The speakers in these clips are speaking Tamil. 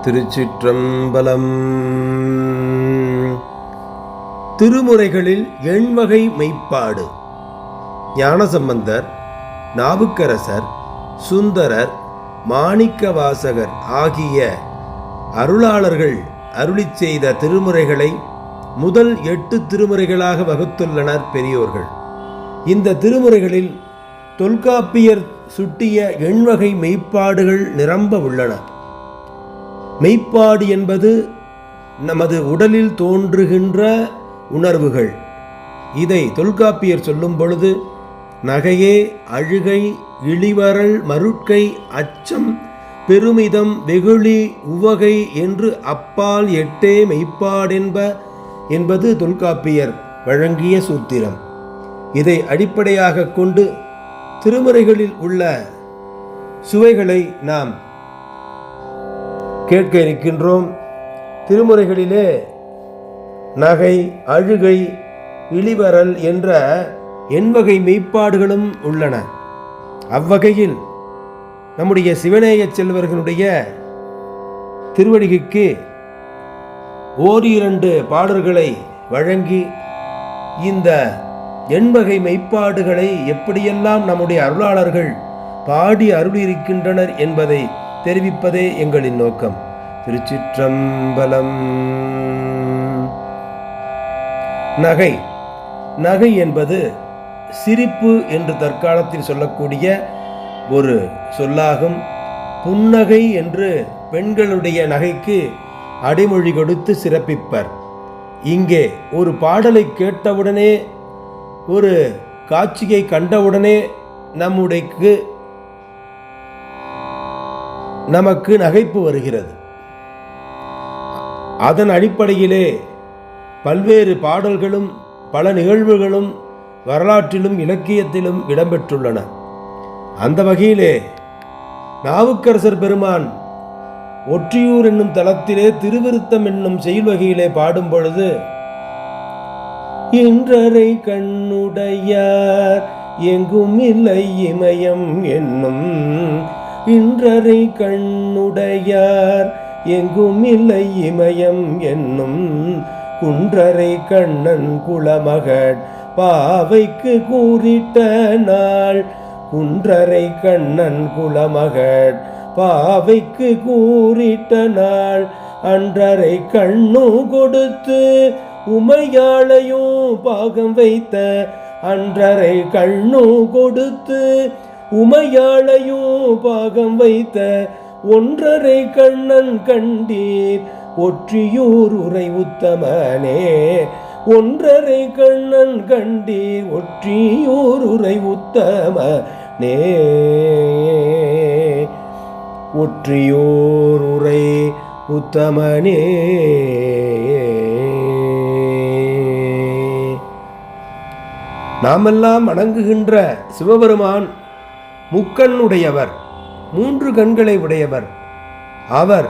திருச்சிற்றம்பலம். திருமுறைகளில் எண்வகை மெய்ப்பாடு. ஞானசம்பந்தர், நாவுக்கரசர், சுந்தரர், மாணிக்கவாசகர் ஆகிய அருளாளர்கள் அருளிச் செய்த திருமுறைகளை முதல் 8 திருமுறைகளாக வகுத்துள்ளனர் பெரியோர்கள். இந்த திருமுறைகளில் தொல்காப்பியர் சுட்டிய எண்வகை மெய்ப்பாடுகள் நிரம்ப உள்ளன. மெய்ப்பாடு என்பது நமது உடலில் தோன்றுகின்ற உணர்வுகள். இதை தொல்காப்பியர் சொல்லும் பொழுது நகையே, அழுகை, இளிவரல், மருட்கை, அச்சம், பெருமிதம், வெகுளி, உவகை என்று அப்பால் 8 மெய்ப்பாடென்ப என்பது தொல்காப்பியர் வழங்கிய சூத்திரம். இதை அடிப்படையாக கொண்டு திருமுறைகளில் உள்ள சுவைகளை நாம் கேட்க இருக்கின்றோம். திருமுறைகளிலே நகை, அழுகை, இளிவரல் என்ற எண்வகை மெய்ப்பாடுகளும் உள்ளன. அவ்வகையில் நம்முடைய சிவநேய செல்வர்களுடைய திருவடிகைக்கு 1-2 பாடல்களை வழங்கி இந்த எண்வகை மெய்ப்பாடுகளை எப்படியெல்லாம் நம்முடைய அருளாளர்கள் பாடி அருளியிருக்கின்றனர் என்பதை தெரிவிப்பதே எங்களின் நோக்கம். திருச்சிற்றம்பலம். நகை. நகை என்பது சிரிப்பு என்று தற்காலத்தில் சொல்லக்கூடிய ஒரு சொல்லாகும். புன்னகை என்று பெண்களுடைய நகைக்கு அடைமொழி கொடுத்து சிறப்பிப்பர். இங்கே ஒரு பாடலை கேட்டவுடனே, ஒரு காட்சியை கண்டவுடனே நமக்கு நகைப்பு வருகிறது. அதன் அடிப்படையிலே பல்வேறு பாடல்களும் பல நிகழ்வுகளும் வரலாற்றிலும் இலக்கியத்திலும் இடம்பெற்றுள்ளன. அந்த வகையிலே நாவுக்கரசர் பெருமான் ஒற்றியூர் என்னும் தலத்திலே திருவிருத்தம் என்னும் செயல் வகையிலே பாடும் பொழுது, இன்றரை கண்ணுடையார் எங்கும் இல்லை இமயம் என்னும், இன்றரை கண்ணுடையார் எங்கும் இல்லை இமயம் என்னும், குன்றரை கண்ணன் குலமகட் பாவைக்கு கூறிட்ட நாள், குன்றரை கண்ணன் குலமகட் பாவைக்கு கூறிட்ட நாள், அன்றரை கண்ணு கொடுத்து உமையாளையும் பாகம் வைத்த, அன்றரை கண்ணு கொடுத்து உமையாளையும் பாகம் வைத்த, ஒன்றரை கண்ணன் கண்டீர் ஒற்றியூர் உரை உத்தமனே, ஒன்றரை கண்ணன் கண்டீர் ஒற்றியூர் உரை உத்தமனே, ஒற்றியூர் உரை உத்தமனே. நாமெல்லாம் வணங்குகின்ற சிவபெருமான் முக்கண் உடையவர், 3 கண்களை உடையவர். அவர்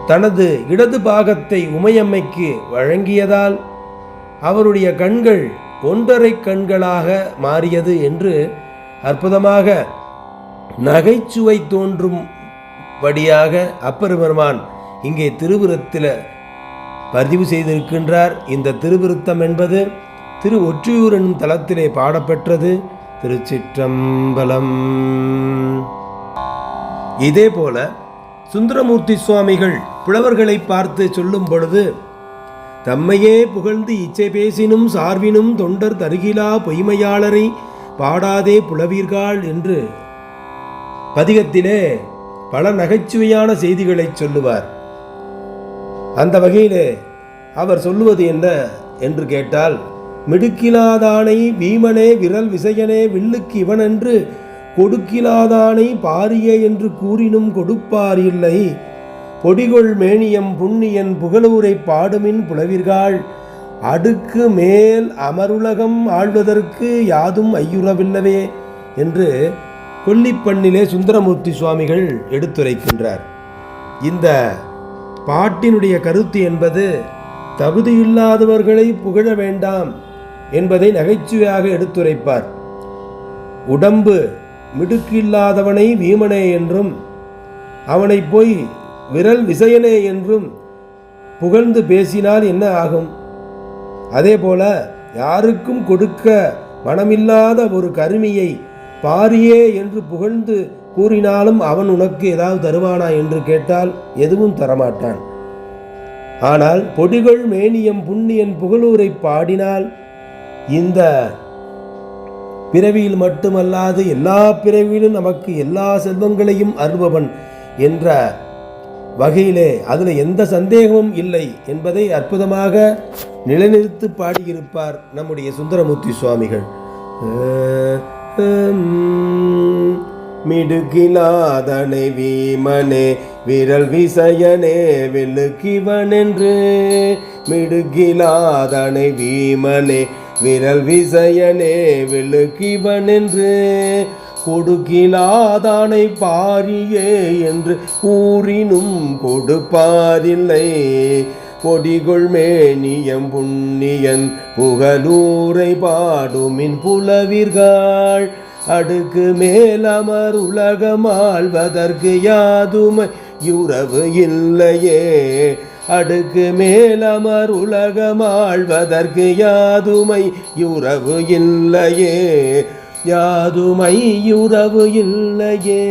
தனது இடது பாகத்தை உமையம்மைக்கு வழங்கியதால் அவருடைய கண்கள் 1.5 கண்களாக மாறியது என்று அற்புதமாக நகைச்சுவை தோன்றும்படியாக அப்பெருமான் இங்கே திருவிருத்தில் பதிவு செய்திருக்கின்றார். இந்த திருவிருத்தம் என்பது திரு ஒற்றியூர் என்னும் தலத்திலே பாடப்பெற்றது. திருச்சிற்றம்பலம். இதே போல சுந்தரமூர்த்தி சுவாமிகள் புலவர்களை பார்த்து சொல்லும் பொழுது, தம்மையே புகழ்ந்து இச்சை பேசினும் சார்பினும் தொண்டர் தருகிலா பொய்மையாளரை பாடாதே புலவீர்கள் என்று பதிகத்திலே பல நகைச்சுவையான செய்திகளை சொல்லுவார். அந்த வகையிலே அவர் சொல்லுவது என்ன என்று கேட்டால், மிடுக்கிலாதானை வீமனே விரல் விசையனே வில்லுக்கு இவனென்று கொடுக்கிலாதானை பாரியே என்று கூறினும் கொடுப்பார் இல்லை, பொடிகொள் மேனியம் புண்ணியன் புகழூரை பாடுமின் புலவீர்கள், அடுக்கு மேல் அமருலகம் ஆழ்வதற்கு யாதும் ஐயுறவில்லவே என்று கொல்லிப்பண்ணிலே சுந்தரமூர்த்தி சுவாமிகள் எடுத்துரைக்கின்றார். இந்த பாட்டினுடைய கருத்து என்பது தகுதியில்லாதவர்களை புகழ வேண்டாம் என்பதை நகைச்சுவையாக எடுத்துரைப்பார். உடம்பு மிடுக்கில்லாதவனை வீமனே என்றும், அவனை போய் விரல் விசயனே என்றும் புகழ்ந்து பேசினால் என்ன ஆகும்? அதே போல யாருக்கும் கொடுக்க மனமில்லாத ஒரு கருமியை பாரியே என்று புகழ்ந்து கூறினாலும் அவன் உனக்கு ஏதாவது தருவானா என்று கேட்டால் எதுவும் தரமாட்டான். ஆனால் பொடிகள் மேனியம் புண்ணியன் புகழூரை பாடினால் இந்த பிறவியில் மட்டுமல்லாது எல்லா பிறவியிலும் நமக்கு எல்லா செல்வங்களையும் அருள்பவன் என்ற வகையிலே அதில் எந்த சந்தேகமும் இல்லை என்பதை அற்புதமாக நிலைநிறுத்தி பாடியிருப்பார் நம்முடைய சுந்தரமூர்த்தி சுவாமிகள். மிடுகிலாதனை வீமனே விரல் விசயனே வெள்ளுக்கிவனென்று, மிடுகிலாதனை வீமனே விரல் விசயனே வெள்ளுக்கிவனென்று, கொடுக்கிலாதானை பாரியே என்று கூறினும் கொடுப்பாரில்லை, பொடிகொள் மேனியம் புண்ணியன் புகழூரை பாடுமின் புலவிர்கள், அடுக்கு மேலமர் உலகமாழ்வதற்கு யாதுமை யுறவு இல்லையே, அடுக்கு மேலமர் உலகமாழ்வதற்கு யாதுமை யுறவு இல்லையே, யாதுமை யுறவு இல்லையே,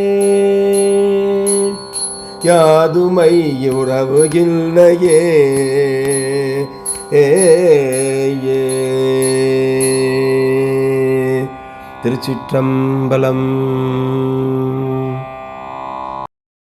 யாதுமை உறவு இல்லையே. திருச்சிற்றம்பலம்.